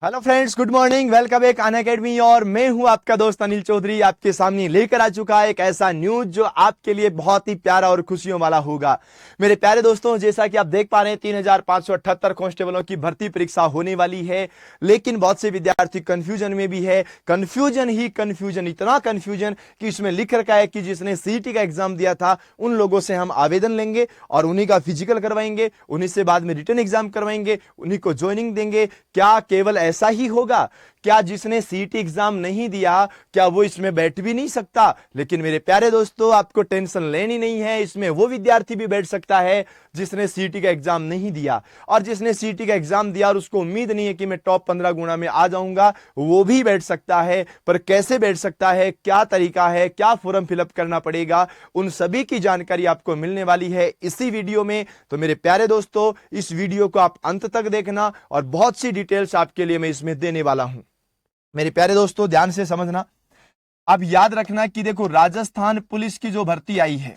Hello friends, good morning. Welcome back Unacademy. और मैं हूं आपका दोस्त अनिल चौधरी, आपके सामने लेकर आ चुका है एक ऐसा न्यूज जो आपके लिए बहुत ही प्यारा और खुशियों वाला होगा। मेरे प्यारे दोस्तों, जैसा कि आप देख पा रहे हैं 3578 कांस्टेबलों की भर्ती परीक्षा होने वाली है, लेकिन बहुत से विद्यार्थी कंफ्यूजन में भी है। कंफ्यूजन ही कंफ्यूजन, इतना कंफ्यूजन कि इसमें लिख रखा है कि जिसने सीईटी का एग्जाम दिया था उन लोगों से हम आवेदन लेंगे और उन्हीं का फिजिकल करवाएंगे, उन्हीं से बाद में रिटन एग्जाम करवाएंगे, उन्हीं को ज्वाइनिंग देंगे। क्या केवल ऐसा ही होगा? क्या जिसने सीईटी एग्जाम नहीं दिया क्या वो इसमें बैठ भी नहीं सकता? लेकिन मेरे प्यारे दोस्तों, आपको टेंशन लेनी नहीं है। इसमें वो विद्यार्थी भी बैठ सकता है जिसने सीईटी का एग्जाम नहीं दिया, और जिसने सीईटी का एग्जाम दिया और उसको उम्मीद नहीं है कि मैं टॉप 15 गुणा में आ जाऊंगा, वो भी बैठ सकता है। पर कैसे बैठ सकता है, क्या तरीका है, क्या फॉर्म फिलअप करना पड़ेगा, उन सभी की जानकारी आपको मिलने वाली है इसी वीडियो में। तो मेरे प्यारे दोस्तों, इस वीडियो को आप अंत तक देखना और बहुत सी डिटेल्स आपके लिए मैं इसमें देने वाला हूं। मेरे प्यारे दोस्तों, ध्यान से समझना। अब याद रखना कि देखो, राजस्थान पुलिस की जो भर्ती आई है,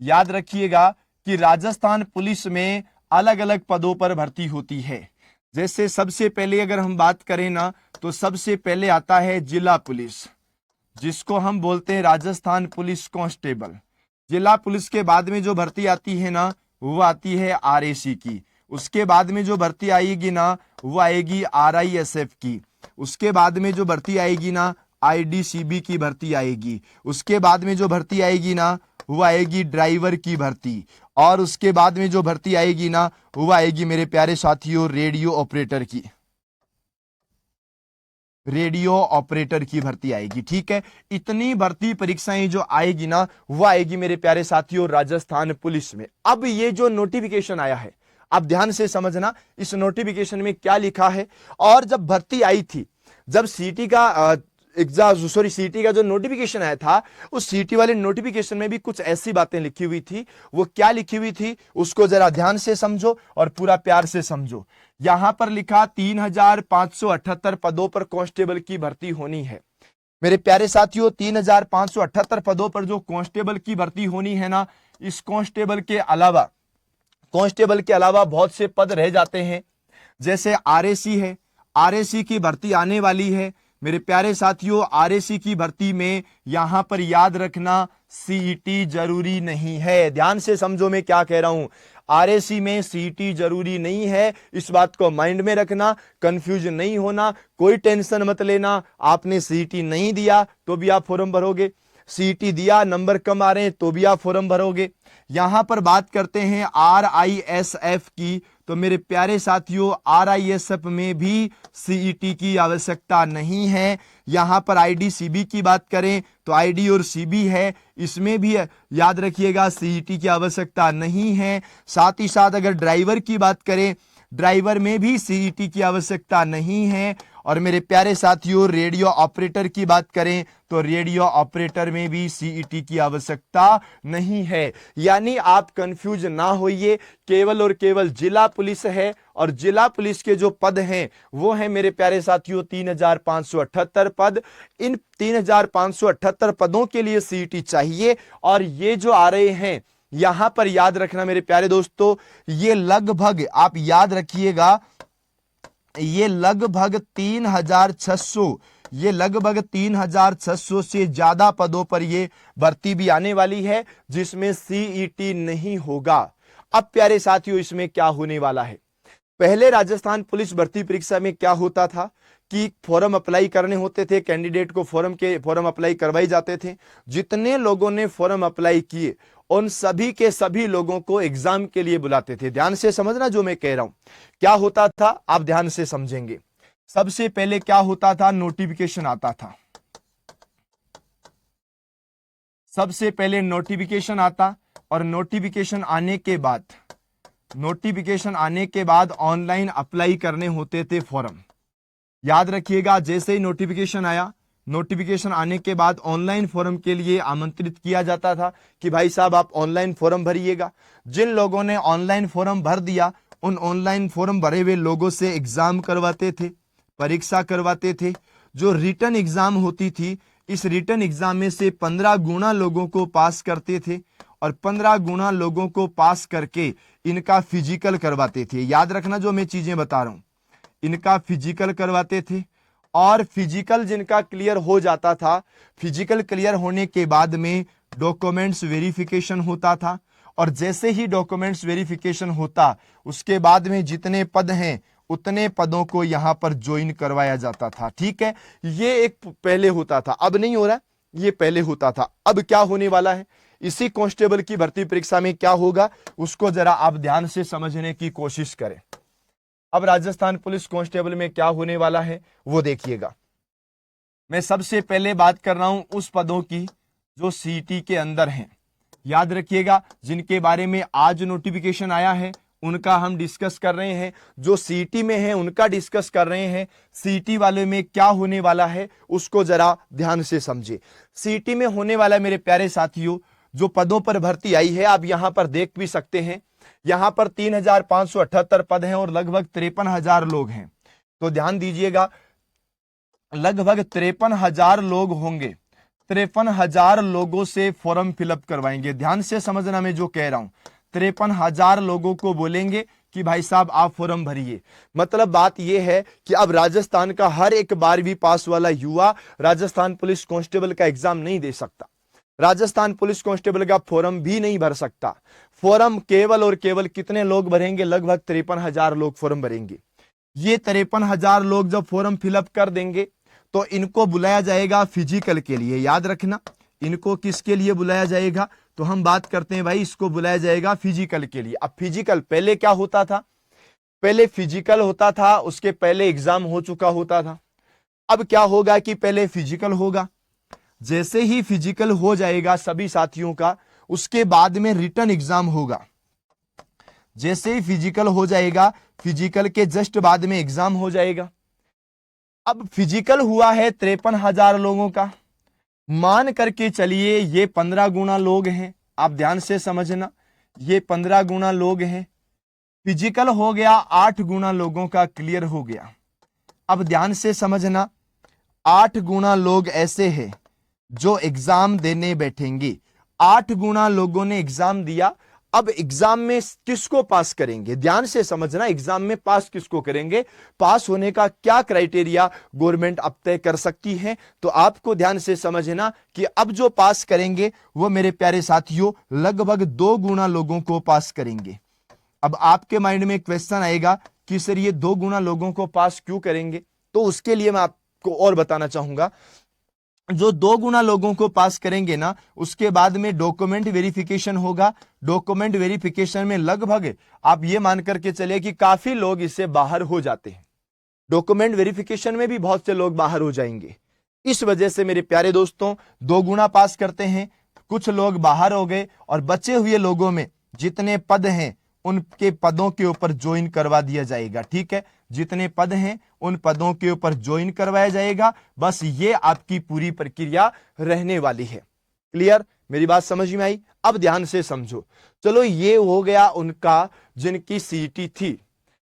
याद रखिएगा कि राजस्थान पुलिस में अलग अलग पदों पर भर्ती होती है। जैसे सबसे पहले अगर हम बात करें ना, तो सबसे पहले आता है जिला पुलिस, जिसको हम बोलते हैं राजस्थान पुलिस कांस्टेबल। जिला पुलिस के बाद में जो भर्ती आती है ना, वो आती है आरएसी की। उसके बाद में जो भर्ती आएगी ना, वो आएगी आरआईएसएफ की। उसके बाद में जो भर्ती आएगी ना, आईडीसीबी की भर्ती आएगी। उसके बाद में जो भर्ती आएगी ना, वो आएगी ड्राइवर की भर्ती। और उसके बाद में जो भर्ती आएगी ना, वो आएगी मेरे प्यारे साथियों रेडियो ऑपरेटर की। रेडियो ऑपरेटर की भर्ती आएगी। ठीक है, इतनी भर्ती परीक्षाएं जो आएगी ना, वो आएगी मेरे प्यारे साथियों राजस्थान पुलिस में। अब ये जो नोटिफिकेशन आया है, आप ध्यान से समझना इस नोटिफिकेशन में क्या लिखा है। और जब भर्ती आई थी, जब सीटी का सीटी का जो नोटिफिकेशन आया था, उस सीटी वाले नोटिफिकेशन में भी कुछ ऐसी बातें लिखी हुई थी। वो क्या लिखी हुई थी, उसको जरा ध्यान से समझो और पूरा प्यार से समझो। यहां पर लिखा 3578 पदों पर कांस्टेबल की भर्ती होनी है। मेरे प्यारे साथियों, 3578 पदों पर जो कांस्टेबल की भर्ती होनी है ना, इस कांस्टेबल के अलावा बहुत से पद रह जाते हैं। जैसे आरएसी है, आरएसी की भर्ती आने वाली है। मेरे प्यारे साथियों, आरएसी की भर्ती में यहां पर याद रखना सीईटी जरूरी नहीं है। ध्यान से समझो मैं क्या कह रहा हूं। आरएसी में सीईटी जरूरी नहीं है, इस बात को माइंड में रखना, कंफ्यूज नहीं होना, कोई टेंशन मत लेना। आपने सीईटी नहीं दिया तो भी आप फॉर्म भरोगे, सीईटी दिया नंबर कम आ रहे हैं तो भी आप फॉर्म भरोगे। यहां पर बात करते हैं आरआईएसएफ की, तो मेरे प्यारे साथियों आरआईएसएफ में भी सीईटी की आवश्यकता नहीं है। यहां पर आईडीसीबी की बात करें तो आईडी और सीबी है, इसमें भी याद रखिएगा सीईटी की आवश्यकता नहीं है। साथ ही साथ अगर ड्राइवर की बात करें, ड्राइवर में भी सीईटी की आवश्यकता नहीं है। और मेरे प्यारे साथियों रेडियो ऑपरेटर की बात करें तो रेडियो ऑपरेटर में भी सीईटी की आवश्यकता नहीं है। यानी आप कंफ्यूज ना होइए, केवल और केवल जिला पुलिस है, और जिला पुलिस के जो पद हैं वो है मेरे प्यारे साथियों 3578 पद। इन 3578 पदों के लिए सीईटी चाहिए। और ये जो आ रहे हैं, यहां पर याद रखना मेरे प्यारे दोस्तों, ये लगभग आप याद रखिएगा, ये लगभग 3600 से ज्यादा पदों पर ये भर्ती भी आने वाली है, जिसमें सीईटी नहीं होगा। अब प्यारे साथियों, इसमें क्या होने वाला है? पहले राजस्थान पुलिस भर्ती परीक्षा में क्या होता था कि फॉर्म अप्लाई करने होते थे, कैंडिडेट को फॉर्म अप्लाई करवाए जाते थे। जितने लोगों ने फॉर्म अप्लाई किए उन सभी के सभी लोगों को एग्जाम के लिए बुलाते थे। ध्यान से समझना जो मैं कह रहा हूं। क्या होता था आप ध्यान से समझेंगे। सबसे पहले क्या होता था, नोटिफिकेशन आता था। सबसे पहले नोटिफिकेशन आता, और नोटिफिकेशन आने के बाद ऑनलाइन अप्लाई करने होते थे फॉर्म। याद रखिएगा, जैसे ही नोटिफिकेशन आया, नोटिफिकेशन आने के बाद ऑनलाइन फॉर्म के लिए आमंत्रित किया जाता था कि भाई साहब आप ऑनलाइन फॉर्म भरिएगा। जिन लोगों ने ऑनलाइन फॉर्म भर दिया, उन ऑनलाइन फॉर्म भरे हुए लोगों से एग्जाम करवाते थे, परीक्षा करवाते थे। जो रिटर्न एग्जाम होती थी, इस रिटर्न एग्जाम में से 15 गुना लोगों को पास करते थे, और 15 गुना लोगों को पास करके इनका फिजिकल करवाते थे। याद रखना जो मैं चीजें बता रहा हूं, इनका फिजिकल करवाते थे, और फिजिकल जिनका क्लियर हो जाता था, फिजिकल क्लियर होने के बाद में डॉक्यूमेंट्स वेरिफिकेशन होता था, और जैसे ही डॉक्यूमेंट्स वेरिफिकेशन होता उसके बाद में जितने पद हैं उतने पदों को यहां पर ज्वाइन करवाया जाता था। ठीक है, ये एक पहले होता था, अब नहीं हो रहा, ये पहले होता था। अब क्या होने वाला है, इसी कांस्टेबल की भर्ती परीक्षा में क्या होगा उसको जरा आप ध्यान से समझने की कोशिश करें। अब राजस्थान पुलिस कांस्टेबल में क्या होने वाला है वो देखिएगा। मैं सबसे पहले बात कर रहा हूं उस पदों की जो सीटी के अंदर हैं। याद रखिएगा, जिनके बारे में आज नोटिफिकेशन आया है उनका हम डिस्कस कर रहे हैं, जो सीटी में है उनका डिस्कस कर रहे हैं। सीटी वाले में क्या होने वाला है उसको जरा ध्यान से समझिए। सीटी में होने वाला है मेरे प्यारे साथियों, जो पदों पर भर्ती आई है आप यहां पर देख भी सकते हैं, यहां पर 3578 पद हैं और लगभग 53,000 लोग हैं। तो ध्यान दीजिएगा, लगभग 53,000 लोग होंगे, 53,000 लोगों से फॉर्म फिलअप करवाएंगे। ध्यान से समझना मैं जो कह रहा हूं, 53,000 लोगों को बोलेंगे कि भाई साहब आप फॉर्म भरिए। मतलब बात यह है कि अब राजस्थान का हर एक 12वीं पास वाला युवा राजस्थान पुलिस कांस्टेबल का एग्जाम नहीं दे सकता, राजस्थान पुलिस कांस्टेबल का फॉर्म भी नहीं भर सकता। फॉर्म केवल और केवल कितने लोग भरेंगे, लगभग 53,000 लोग फॉर्म भरेंगे। ये 53,000 लोग जब फॉर्म फिलअप कर देंगे तो इनको बुलाया जाएगा फिजिकल के लिए। याद रखना, इनको किसके लिए बुलाया जाएगा, तो हम बात करते हैं भाई इसको बुलाया जाएगा फिजिकल के लिए। अब फिजिकल पहले क्या होता था, पहले फिजिकल होता था, उसके पहले एग्जाम हो चुका होता था। अब क्या होगा कि पहले फिजिकल होगा, जैसे ही फिजिकल हो जाएगा सभी साथियों का, उसके बाद में रिटन एग्जाम होगा। जैसे ही फिजिकल हो जाएगा, फिजिकल के जस्ट बाद में एग्जाम हो जाएगा। अब फिजिकल हुआ है 53,000 लोगों का, मान करके चलिए ये 15 गुना लोग हैं। आप ध्यान से समझना, ये 15 गुना लोग हैं। फिजिकल हो गया, 8 गुना लोगों का क्लियर हो गया। अब ध्यान से समझना, 8 गुना लोग ऐसे हैं जो एग्जाम देने बैठेंगे। 8 गुना लोगों ने एग्जाम दिया। अब एग्जाम में किसको पास करेंगे, ध्यान से समझना, एग्जाम में पास किसको करेंगे, पास होने का क्या क्राइटेरिया गवर्नमेंट अब तय कर सकती है। तो आपको ध्यान से समझना कि अब जो पास करेंगे वो मेरे प्यारे साथियों लगभग 2 गुना लोगों को पास करेंगे। अब आपके माइंड में क्वेश्चन आएगा कि सर ये 2 गुना लोगों को पास क्यों करेंगे, तो उसके लिए मैं आपको और बताना चाहूंगा। जो 2 गुना लोगों को पास करेंगे ना, उसके बाद में डॉक्यूमेंट वेरिफिकेशन होगा। डॉक्यूमेंट वेरिफिकेशन में लगभग आप ये मान करके चलिए कि काफी लोग इससे बाहर हो जाते हैं। डॉक्यूमेंट वेरिफिकेशन में भी बहुत से लोग बाहर हो जाएंगे। इस वजह से मेरे प्यारे दोस्तों 2 गुना पास करते हैं, कुछ लोग बाहर हो गए और बचे हुए लोगों में जितने पद हैं उनके पदों के ऊपर ज्वाइन करवा दिया जाएगा। ठीक है, जितने पद हैं उन पदों के ऊपर ज्वाइन करवाया जाएगा। बस ये आपकी पूरी प्रक्रिया रहने वाली है। क्लियर, मेरी बात समझ में आई? अब ध्यान से समझो। चलो ये हो गया उनका जिनकी सीटी थी,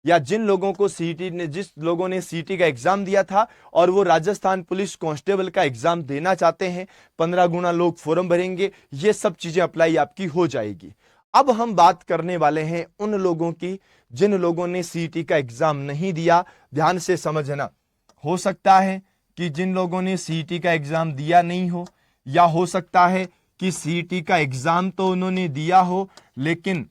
या जिन लोगों को सीटी ने, जिस लोगों ने सीटी का एग्जाम दिया था और वो राजस्थान पुलिस कांस्टेबल का एग्जाम देना चाहते हैं। 15 गुना लोग फॉर्म भरेंगे, ये सब चीजें अप्लाई आपकी हो जाएगी। अब हम बात करने वाले हैं उन लोगों की जिन लोगों ने सीटी का एग्जाम नहीं दिया। ध्यान से समझना, हो सकता है कि जिन लोगों ने सीटी का एग्जाम दिया नहीं हो, या हो सकता है कि सीटी का एग्जाम तो उन्होंने दिया हो लेकिन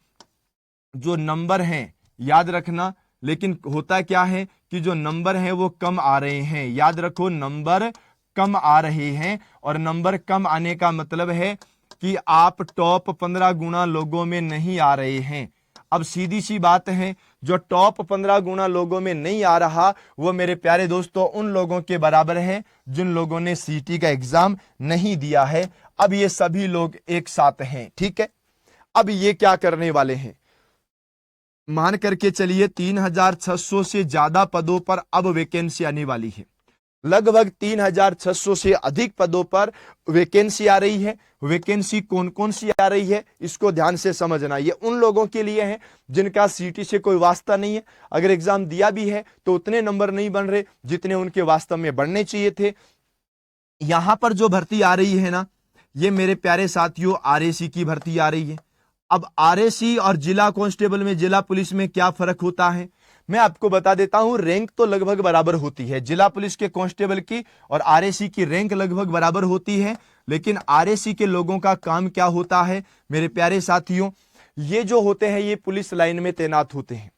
जो नंबर हैं, याद रखना, लेकिन होता क्या है कि जो नंबर हैं वो कम आ रहे हैं। याद रखो, नंबर कम आ रहे हैं, और नंबर कम आने का मतलब है कि आप टॉप 15 गुना लोगों में नहीं आ रहे हैं। अब सीधी सी बात है, जो टॉप 15 गुना लोगों में नहीं आ रहा वो मेरे प्यारे दोस्तों उन लोगों के बराबर है जिन लोगों ने सीटी का एग्जाम नहीं दिया है। अब ये सभी लोग एक साथ हैं। ठीक है, अब ये क्या करने वाले हैं, मान करके चलिए 3,600 से ज्यादा पदों पर अब वैकेंसी आने वाली है। लगभग 3,600 से अधिक पदों पर वैकेंसी आ रही है। वैकेंसी कौन कौन सी आ रही है इसको ध्यान से समझना। ये उन लोगों के लिए है जिनका सीटी से कोई वास्ता नहीं है, अगर एग्जाम दिया भी है तो उतने नंबर नहीं बन रहे जितने उनके वास्तव में बनने चाहिए थे। यहां पर जो भर्ती आ रही है ना, ये मेरे प्यारे साथियों आरएसी की भर्ती आ रही है। अब आरएसी और जिला कांस्टेबल में, जिला पुलिस में क्या फर्क होता है, मैं आपको बता देता हूं, रैंक तो लगभग बराबर होती है। जिला पुलिस के कांस्टेबल की और आरएसी की रैंक लगभग बराबर होती है, लेकिन आरएसी के लोगों का काम क्या होता है मेरे प्यारे साथियों, ये जो होते हैं ये पुलिस लाइन में तैनात होते हैं,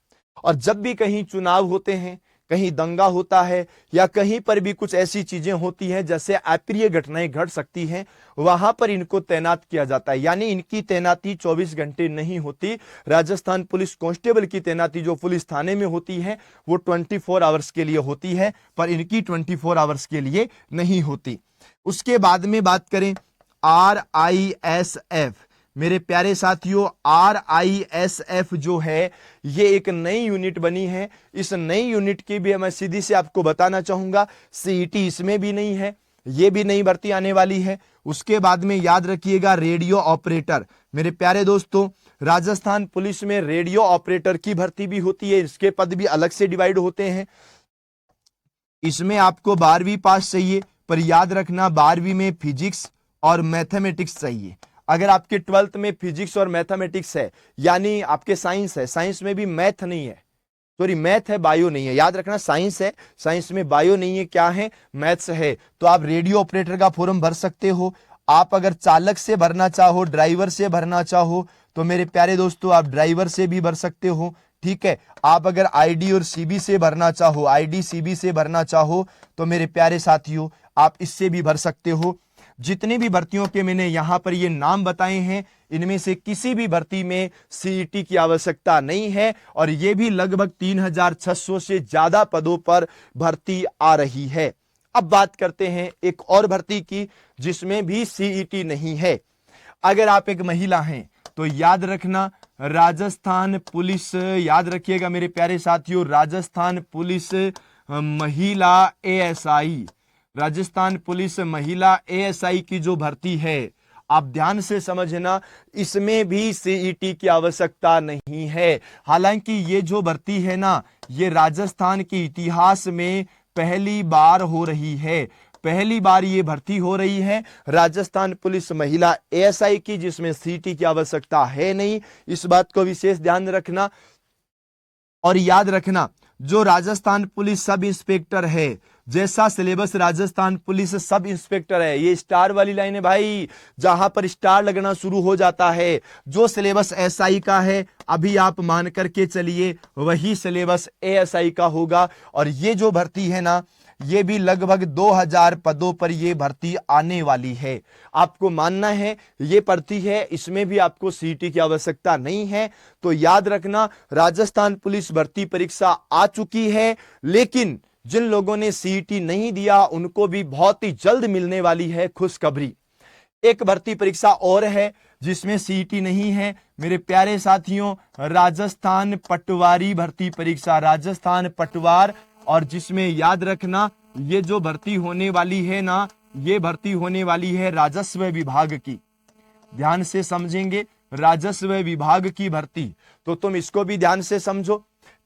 और जब भी कहीं चुनाव होते हैं, कहीं दंगा होता है, या कहीं पर भी कुछ ऐसी चीजें होती हैं जैसे अप्रिय घटनाएं घट सकती हैं, वहां पर इनको तैनात किया जाता है। यानी इनकी तैनाती 24 घंटे नहीं होती। राजस्थान पुलिस कांस्टेबल की तैनाती जो पुलिस थाने में होती है वो 24 आवर्स के लिए होती है, पर इनकी 24 आवर्स के लिए नहीं होती। उसके बाद में बात करें RISF, मेरे प्यारे साथियों, RISF जो है ये एक नई यूनिट बनी है। इस नई यूनिट की भी मैं सीधी से आपको बताना चाहूंगा, सीईटी इसमें भी नहीं है, ये भी नई भर्ती आने वाली है। उसके बाद में याद रखिएगा रेडियो ऑपरेटर। मेरे प्यारे दोस्तों, राजस्थान पुलिस में रेडियो ऑपरेटर की भर्ती भी होती है, इसके पद भी अलग से डिवाइड होते हैं। इसमें आपको 12वीं पास चाहिए, पर याद रखना 12वीं में फिजिक्स और मैथमेटिक्स चाहिए। अगर आपके 12th में फिजिक्स और मैथमेटिक्स है, यानी आपके साइंस है, साइंस में भी मैथ नहीं है, सॉरी मैथ है बायो नहीं है, याद रखना साइंस है, साइंस में बायो नहीं है, क्या है मैथ्स है, तो आप रेडियो ऑपरेटर का फॉर्म भर सकते हो। आप अगर चालक से भरना चाहो, ड्राइवर से भरना चाहो, तो मेरे प्यारे दोस्तों आप ड्राइवर से भी भर सकते हो, ठीक है। आप अगर आईडी और सीबी से भरना चाहो, आईडी सीबी से भरना चाहो, तो मेरे प्यारे साथियों आप इससे भी भर सकते हो। जितनी भी भर्तियों के मैंने यहां पर ये नाम बताए हैं, इनमें से किसी भी भर्ती में सीईटी की आवश्यकता नहीं है, और ये भी लगभग 3600 से ज्यादा पदों पर भर्ती आ रही है। अब बात करते हैं एक और भर्ती की जिसमें भी सीईटी नहीं है। अगर आप एक महिला हैं तो याद रखना राजस्थान पुलिस, याद रखिएगा मेरे प्यारे साथियों, राजस्थान पुलिस महिला एएसआई, राजस्थान पुलिस महिला एएसआई की जो भर्ती है, आप ध्यान से समझना, इसमें भी सीईटी की आवश्यकता नहीं है। हालांकि ये जो भर्ती है ना, ये राजस्थान के इतिहास में पहली बार हो रही है, पहली बार ये भर्ती हो रही है राजस्थान पुलिस महिला एएसआई की, जिसमें सीईटी की आवश्यकता है नहीं। इस बात को विशेष ध्यान रखना। और याद रखना जो राजस्थान पुलिस सब इंस्पेक्टर है, जैसा syllabus Rajasthan police sub inspector है, ये स्टार वाली लाइन है भाई, जहां पर स्टार लगना शुरू हो जाता है, जो सिलेबस एसआई का है अभी आप मान करके चलिए वही सिलेबस एएसआई का होगा। और ये जो भर्ती है ना, ये भी लगभग 2000 पदों पर ये भर्ती आने वाली है। आपको मानना है ये भर्ती है, इसमें भी आपको सीईटी की आवश्यकता नहीं है। तो याद रखना राजस्थान पुलिस भर्ती परीक्षा आ चुकी है, लेकिन जिन लोगों ने सीईटी नहीं दिया उनको भी बहुत ही जल्द मिलने वाली है खुशखबरी। एक भर्ती परीक्षा और है जिसमें सीईटी नहीं है मेरे प्यारे साथियों, राजस्थान पटवारी भर्ती परीक्षा, राजस्थान पटवार, और जिसमें याद रखना ये जो भर्ती होने वाली है ना, ये भर्ती होने वाली है राजस्व विभाग की। ध्यान से समझेंगे, राजस्व विभाग की भर्ती। तो तुम इसको भी ध्यान से समझो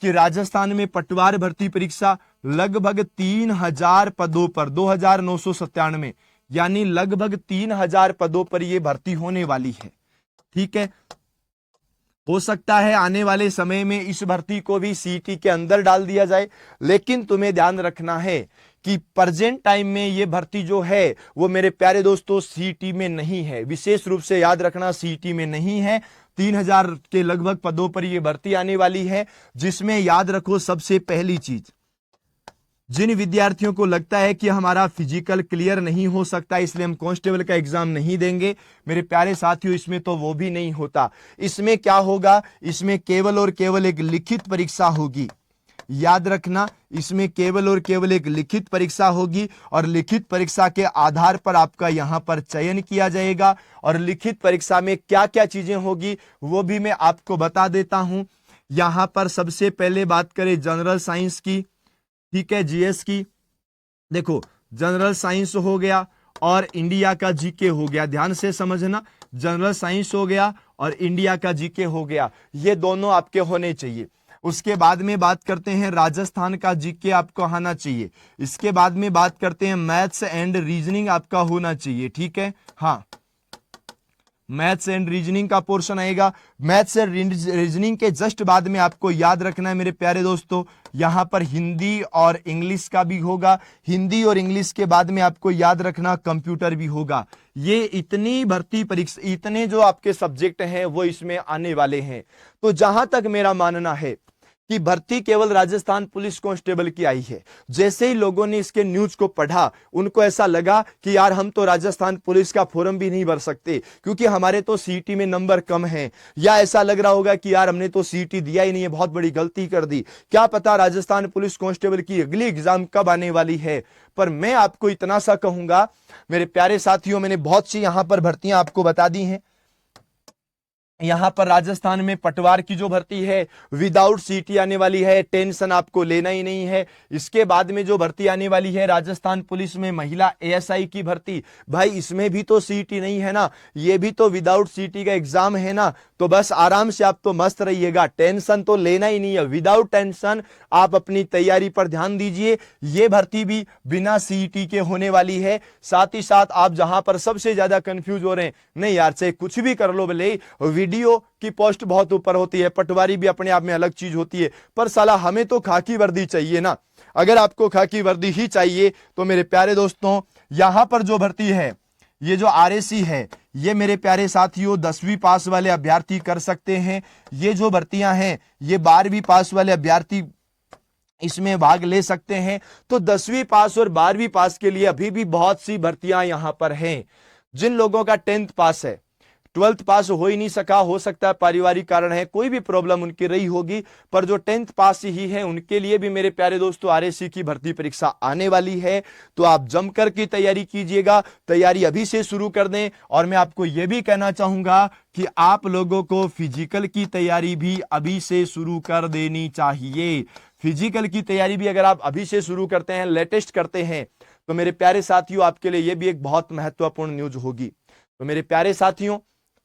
कि राजस्थान में पटवार भर्ती परीक्षा लगभग 3000 पदों पर, 2997, यानी लगभग 3000 पदों पर यह भर्ती होने वाली है। ठीक है, हो सकता है आने वाले समय में इस भर्ती को भी सीईटी के अंदर डाल दिया जाए, लेकिन तुम्हें ध्यान रखना है कि प्रेजेंट टाइम में ये भर्ती जो है वो मेरे प्यारे दोस्तों सीईटी में नहीं है। विशेष रूप से याद रखना सीईटी में नहीं है। 3000 के लगभग पदों पर यह भर्ती आने वाली है, जिसमें याद रखो सबसे पहली चीज, जिन विद्यार्थियों को लगता है कि हमारा फिजिकल क्लियर नहीं हो सकता इसलिए हम कांस्टेबल का एग्जाम नहीं देंगे, मेरे प्यारे साथियों इसमें तो वो भी नहीं होता। इसमें क्या होगा, इसमें केवल और केवल एक लिखित परीक्षा होगी। याद रखना इसमें केवल और केवल एक लिखित परीक्षा होगी, और लिखित परीक्षा के आधार पर आपका यहां पर चयन किया जाएगा। और लिखित परीक्षा में क्या क्या चीजें होगी वो भी मैं आपको बता देता हूं। यहां पर सबसे पहले बात करें जनरल साइंस की, ठीक है, जीएस की। देखो जनरल साइंस हो गया और इंडिया का जीके हो गया, ध्यान से समझना, जनरल साइंस हो गया और इंडिया का जीके हो गया, ये दोनों आपके होने चाहिए। उसके बाद में बात करते हैं राजस्थान का जीके आपको आना चाहिए। इसके बाद में बात करते हैं मैथ्स एंड रीजनिंग आपका होना चाहिए, ठीक है। हाँ, मैथ्स एंड रीजनिंग का पोर्शन आएगा। मैथ्स एंड रीजनिंग के जस्ट बाद में आपको याद रखना है मेरे प्यारे दोस्तों, यहां पर हिंदी और इंग्लिश का भी होगा। हिंदी और इंग्लिश के बाद में आपको याद रखना कंप्यूटर भी होगा। ये इतनी भर्ती परीक्षा, इतने जो आपके सब्जेक्ट हैं वो इसमें आने वाले हैं। तो जहां तक मेरा मानना है कि भर्ती केवल राजस्थान पुलिस कांस्टेबल की आई है, जैसे ही लोगों ने इसके न्यूज को पढ़ा उनको ऐसा लगा कि यार हम तो राजस्थान पुलिस का फॉर्म भी नहीं भर सकते क्योंकि हमारे तो सीईटी में नंबर कम हैं, या ऐसा लग रहा होगा कि यार हमने तो सीईटी दिया ही नहीं है, बहुत बड़ी गलती कर दी, क्या पता राजस्थान पुलिस कांस्टेबल की अगली एग्जाम कब आने वाली है। पर मैं आपको इतना सा कहूंगा मेरे प्यारे साथियों, मैंने बहुत सी यहां पर भर्तियां आपको बता दी हैं। यहां पर राजस्थान में पटवार की जो भर्ती है विदाउट सीटी आने वाली है, टेंशन आपको लेना ही नहीं है। इसके बाद में जो भर्ती आने वाली है राजस्थान पुलिस में महिला एएसआई की भर्ती, भाई इसमें भी तो सीटी नहीं है ना, ये भी तो विदाउट सीटी का एग्जाम है ना। तो बस आराम से आप तो मस्त रहिएगा, टेंशन तो लेना ही नहीं है, विदाउट टेंशन आप अपनी तैयारी पर ध्यान दीजिए। ये भर्ती भी बिना सीईटी के होने वाली है। साथ ही साथ आप जहां पर सबसे ज्यादा कंफ्यूज हो रहे हैं, नहीं यार से कुछ भी कर लो भले, वीडियो की पोस्ट बहुत ऊपर होती है, पटवारी भी अपने आप में अलग चीज होती है, पर साला हमें तो खाकी वर्दी चाहिए ना। अगर आपको खाकी वर्दी ही चाहिए तो मेरे प्यारे दोस्तों यहां पर जो भर्ती है, ये जो आरएसी है, ये मेरे प्यारे साथियों 10वीं पास वाले अभ्यर्थी कर सकते हैं। ये जो भर्तियां हैं ये 12वीं पास वाले अभ्यर्थी इसमें भाग ले सकते हैं। तो 10वीं पास और 12वीं पास के लिए अभी भी बहुत सी भर्तियां यहां पर हैं। जिन लोगों का 10th पास है, 12th पास हो ही नहीं सका, हो सकता है पारिवारिक कारण है, कोई भी प्रॉब्लम उनकी रही होगी, पर जो 10th पास ही है उनके लिए भी मेरे प्यारे दोस्तों आरएसी की भर्ती परीक्षा आने वाली है। तो आप जमकर की तैयारी कीजिएगा, तैयारी अभी से शुरू कर दें। और मैं आपको यह भी कहना चाहूंगा कि आप लोगों को फिजिकल की तैयारी भी अभी से शुरू कर देनी चाहिए। फिजिकल की तैयारी भी अगर आप अभी से शुरू करते हैं, लेटेस्ट करते हैं, तो मेरे प्यारे साथियों आपके लिए यह भी एक बहुत महत्वपूर्ण न्यूज होगी। तो मेरे प्यारे साथियों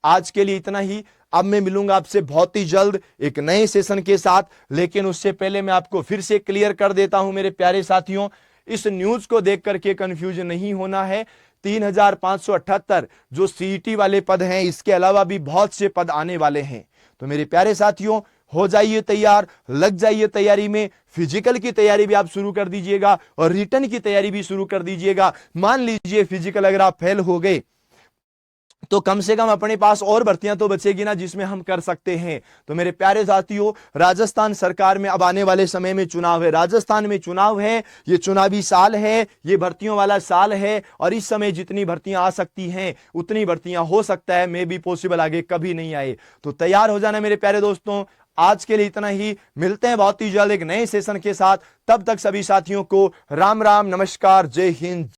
आज के लिए इतना ही। अब मैं मिलूंगा आपसे बहुत ही जल्द एक नए सेशन के साथ, लेकिन उससे पहले मैं आपको फिर से क्लियर कर देता हूं मेरे प्यारे साथियों, इस न्यूज को देख करके कंफ्यूज नहीं होना है। 3578 जो सीईटी वाले पद हैं, इसके अलावा भी बहुत से पद आने वाले हैं। तो मेरे प्यारे साथियों हो जाइए तैयार, लग जाइए तैयारी में। फिजिकल की तैयारी भी आप शुरू कर दीजिएगा और रिटर्न की तैयारी भी शुरू कर दीजिएगा। मान लीजिए फिजिकल अगर आप फेल हो गए तो कम से कम अपने पास और भर्तियां तो बचेगी ना जिसमें हम कर सकते हैं। तो मेरे प्यारे साथियों राजस्थान सरकार में अब आने वाले समय में चुनाव है, राजस्थान में चुनाव है, ये चुनावी साल है, ये भर्तियों वाला साल है। और इस समय जितनी भर्तियां आ सकती हैं उतनी भर्तियां हो सकता है मे भी पॉसिबल आगे कभी नहीं आए। तो तैयार हो जाना मेरे प्यारे दोस्तों। आज के लिए इतना ही, मिलते हैं बहुत ही जल्द एक नए सेशन के साथ। तब तक सभी साथियों को राम राम, नमस्कार, जय हिंद।